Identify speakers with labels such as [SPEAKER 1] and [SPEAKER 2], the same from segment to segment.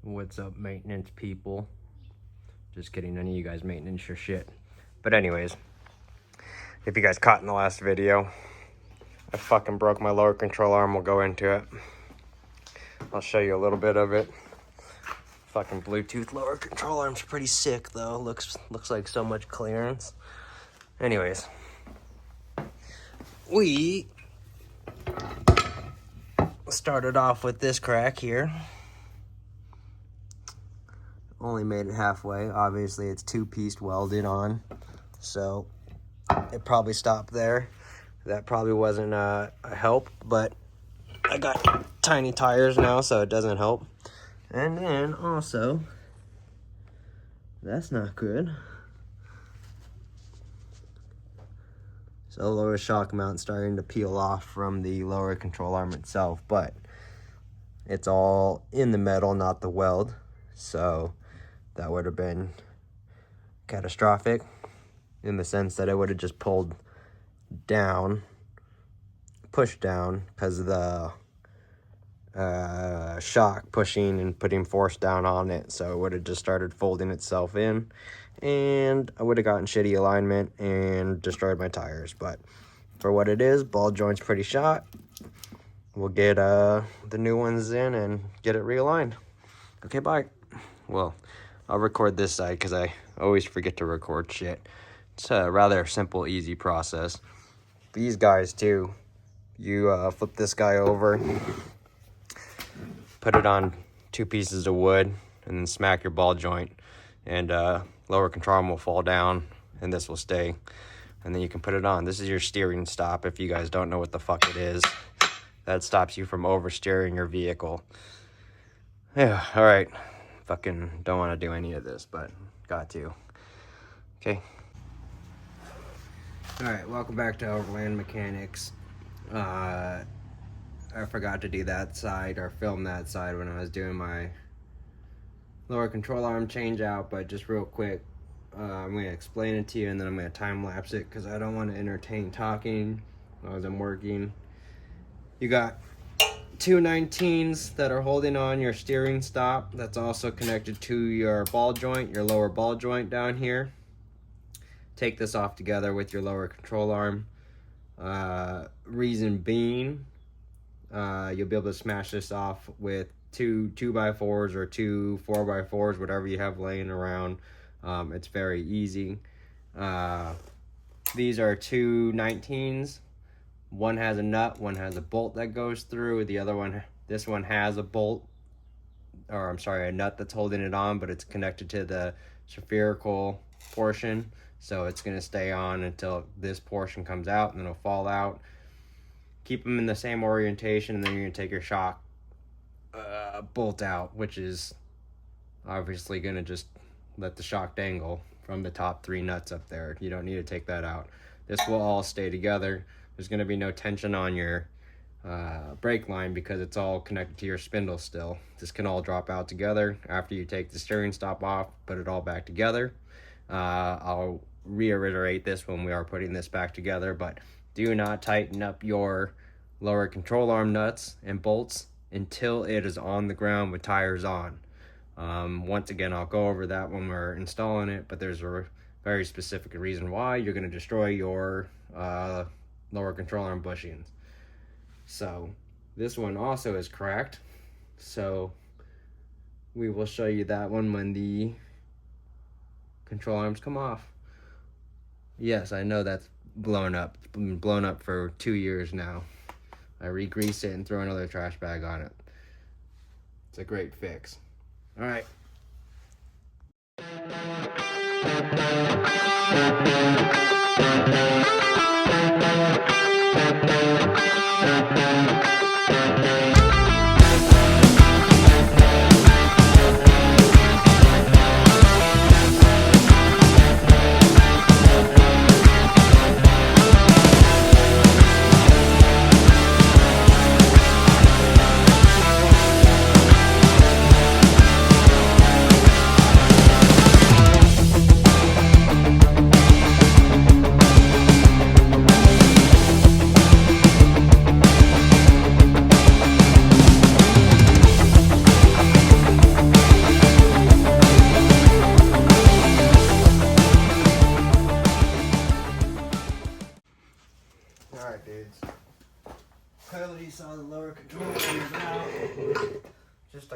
[SPEAKER 1] What's up, maintenance people? Just kidding, none of you guys maintenance your shit. But anyways, if you guys caught in the last video, I fucking broke my lower control arm. We'll go into it. I'll show you a little bit of it. Fucking Bluetooth lower control arm's pretty sick though. Looks like so much clearance. Anyways, we started off with this crack here. Only made it halfway. Obviously it's two-piece welded on, so it probably stopped there. That probably wasn't a help, but I got tiny tires now, so it doesn't help. And then also, that's not good. So lower shock mount starting to peel off from the lower control arm itself, but it's all in the metal, not the weld. So that would have been catastrophic in the sense that it would have just pulled down, pushed down, because of the shock pushing and putting force down on it. So it would have just started folding itself in, and I would have gotten shitty alignment and destroyed my tires. But for what it is, ball joint's pretty shot. We'll get the new ones in and get it realigned. Okay, bye. Well, I'll record this side because I always forget to record shit. It's a rather simple, easy process. These guys too, you flip this guy over, put it on 2 pieces of wood, and then smack your ball joint, and lower control arm will fall down, and this will stay, and then you can put it on. This is your steering stop. If you guys don't know what the fuck it is, that stops you from oversteering your vehicle. Yeah, all right. Fucking don't want to do any of this, but got to. Okay. All right, welcome back to Overland Mechanics. I forgot to do that side or film that side when I was doing my lower control arm change out, but just real quick, I'm going to explain it to you, and then I'm going to time lapse it because I don't want to entertain talking as I'm working. You got 2 19s that are holding on your steering stop. That's also connected to your ball joint, your lower ball joint down here. Take this off together with your lower control arm. Reason being, you'll be able to smash this off with 2 2x4s or 2 4x4s, whatever you have laying around. It's very easy. These are 2 19s. One has a nut, one has a bolt that goes through. The other one, this one has a bolt, or I'm sorry, a nut that's holding it on, but it's connected to the spherical portion. So it's going to stay on until this portion comes out, and then it'll fall out. Keep them in the same orientation, and then you're going to take your shock bolt out, which is obviously going to just let the shock dangle from the top 3 nuts up there. You don't need to take that out. This will all stay together. There's going to be no tension on your brake line because it's all connected to your spindle still. This can all drop out together after you take the steering stop off, put it all back together. I'll reiterate this when we are putting this back together, but do not tighten up your lower control arm nuts and bolts until it is on the ground with tires on. Once again, I'll go over that when we're installing it, but there's a very specific reason why. You're going to destroy your lower control arm bushings. So this one also is cracked, so we will show you that one when the control arms come off. Yes, I know that's blown up. It's been blown up for 2 years now. I re-grease it and throw another trash bag on it. It's a great fix. All right.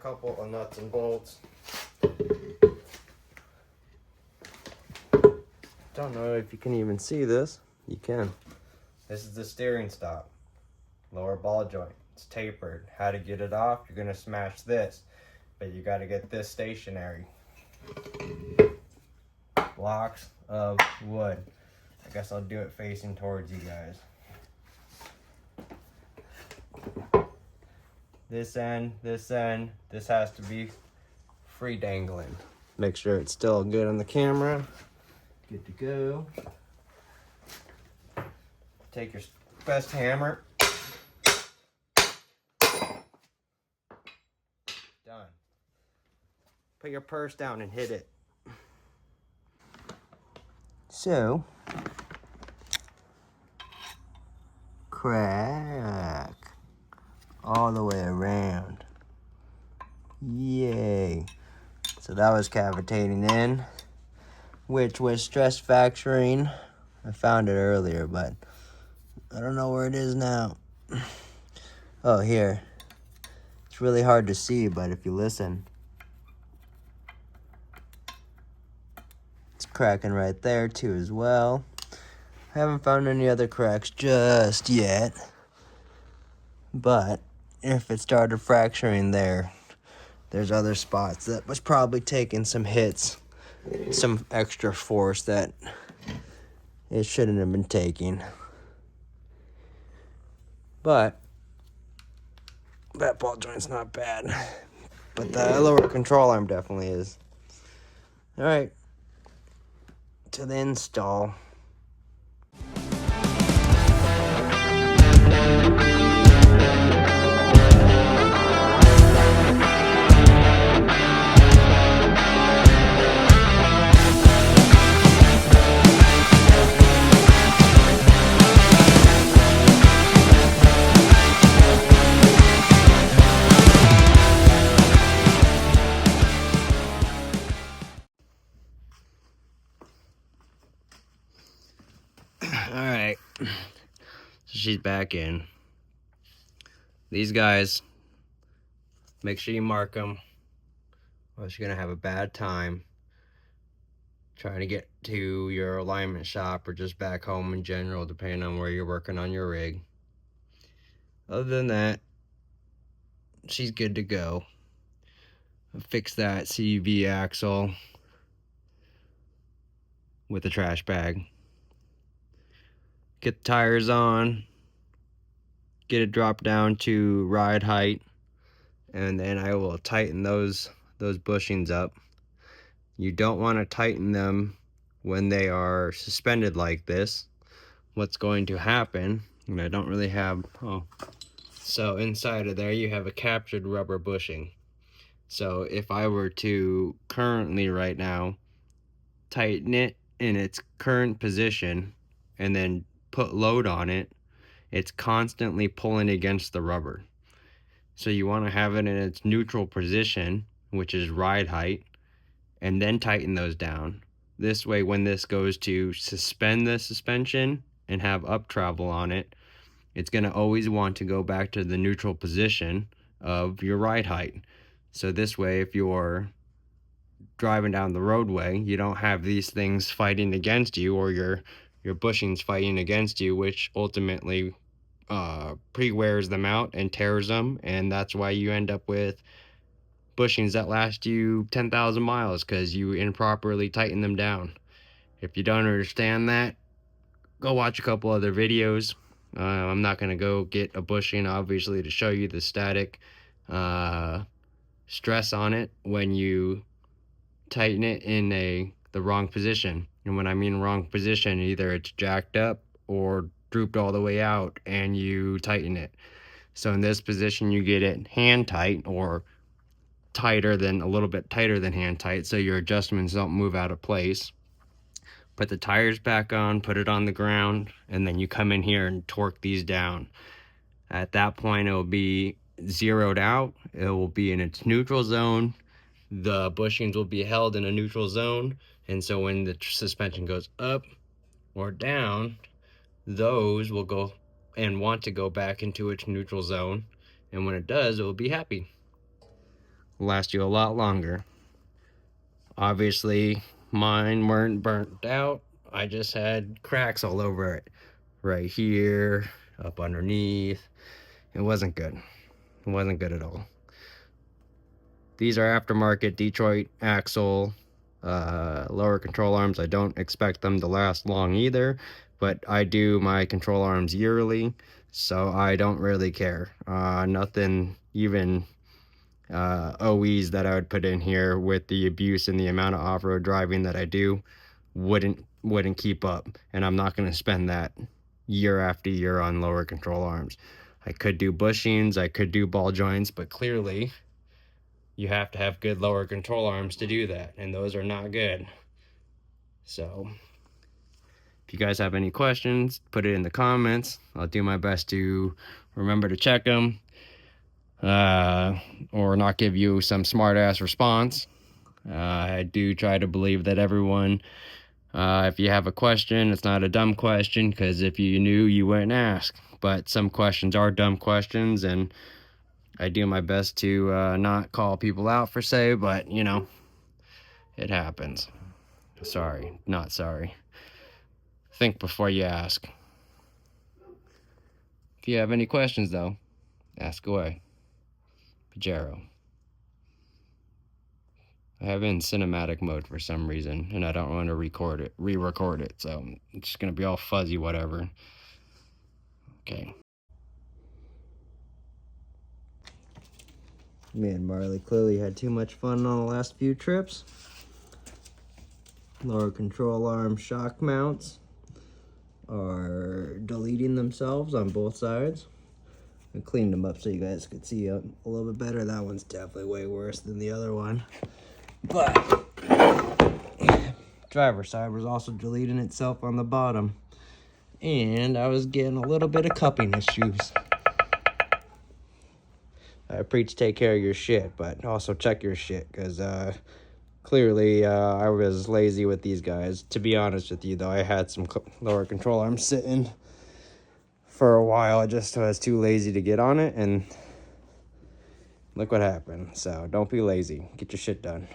[SPEAKER 1] couple of nuts and bolts. Don't know if you can even see this. You can. This is the steering stop. Lower ball joint. It's tapered. How to get it off? You're gonna smash this, but you got to get this stationary. Blocks of wood. I guess I'll do it facing towards you guys. This end, this has to be free dangling. Make sure it's still good on the camera. Good to go. Take your best hammer. Done. Put your purse down and hit it. So, crack all the way around. Yay. So that was cavitating in, which was stress fracturing. I found it earlier, but I don't know where it is now. Oh, here. It's really hard to see, but if you listen, it's cracking right there too as well. I haven't found any other cracks just yet, but if it started fracturing there, there's other spots that was probably taking some hits, some extra force that it shouldn't have been taking. But that ball joint's not bad, but the lower control arm definitely is. All right, to the install. Alright, so she's back in. These guys, make sure you mark them, or else you're going to have a bad time trying to get to your alignment shop or just back home in general, depending on where you're working on your rig. Other than that, she's good to go. Fix that CV axle with a trash bag. Get the tires on, get it dropped down to ride height, and then I will tighten those bushings up. You don't want to tighten them when they are suspended like this. What's going to happen, and I don't really have, so inside of there you have a captured rubber bushing. So if I were to currently right now tighten it in its current position and then put load on it, it's constantly pulling against the rubber. So you want to have it in its neutral position, which is ride height, and then tighten those down. This way, when this goes to suspend the suspension and have up travel on it, it's going to always want to go back to the neutral position of your ride height. So this way, if you're driving down the roadway, you don't have these things fighting against you, or your bushings fighting against you, which ultimately pre-wears them out and tears them, and that's why you end up with bushings that last you 10,000 miles because you improperly tighten them down. If you don't understand that, go watch a couple other videos. I'm not going to go get a bushing, obviously, to show you the static stress on it when you tighten it in the wrong position. And when I mean wrong position, either it's jacked up or drooped all the way out and you tighten it. So in this position, you get it hand tight, or tighter than, a little bit tighter than hand tight, so your adjustments don't move out of place. Put the tires back on, put it on the ground, and then you come in here and torque these down. At that point, it will be zeroed out. It will be in its neutral zone. The bushings will be held in a neutral zone, and so when the suspension goes up or down, those will go and want to go back into its neutral zone, and when it does, it will be happy. last you a lot longer. Obviously, mine weren't burnt out. I just had cracks all over it. Right here, up underneath. It wasn't good. It wasn't good at all. These are aftermarket Detroit axle lower control arms. I don't expect them to last long either, but I do my control arms yearly, so I don't really care. Nothing even OEs that I would put in here with the abuse and the amount of off-road driving that I do wouldn't keep up, and I'm not going to spend that year after year on lower control arms. I could do bushings, I could do ball joints, but clearly you have to have good lower control arms to do that, and those are not good. So if you guys have any questions, put it in the comments. I'll do my best to remember to check them, or not give you some smart ass response. I do try to believe that everyone, if you have a question, it's not a dumb question, because if you knew, you wouldn't ask. But some questions are dumb questions, and I do my best to not call people out for say, but you know, it happens. Sorry, not sorry. Think before you ask. If you have any questions though, ask away. Pajero. I have it in cinematic mode for some reason, and I don't want to re-record it, so it's just gonna be all fuzzy, whatever. Okay. Me and Marley clearly had too much fun on the last few trips. Lower control arm shock mounts are deleting themselves on both sides. I cleaned them up so you guys could see a little bit better. That one's definitely way worse than the other one. But driver's side was also deleting itself on the bottom. And I was getting a little bit of cupping issues. I preach take care of your shit, but also check your shit, because clearly I was lazy with these guys. To be honest with you though, I had some lower control arms sitting for a while. I just was too lazy to get on it, and look what happened. So don't be lazy, get your shit done.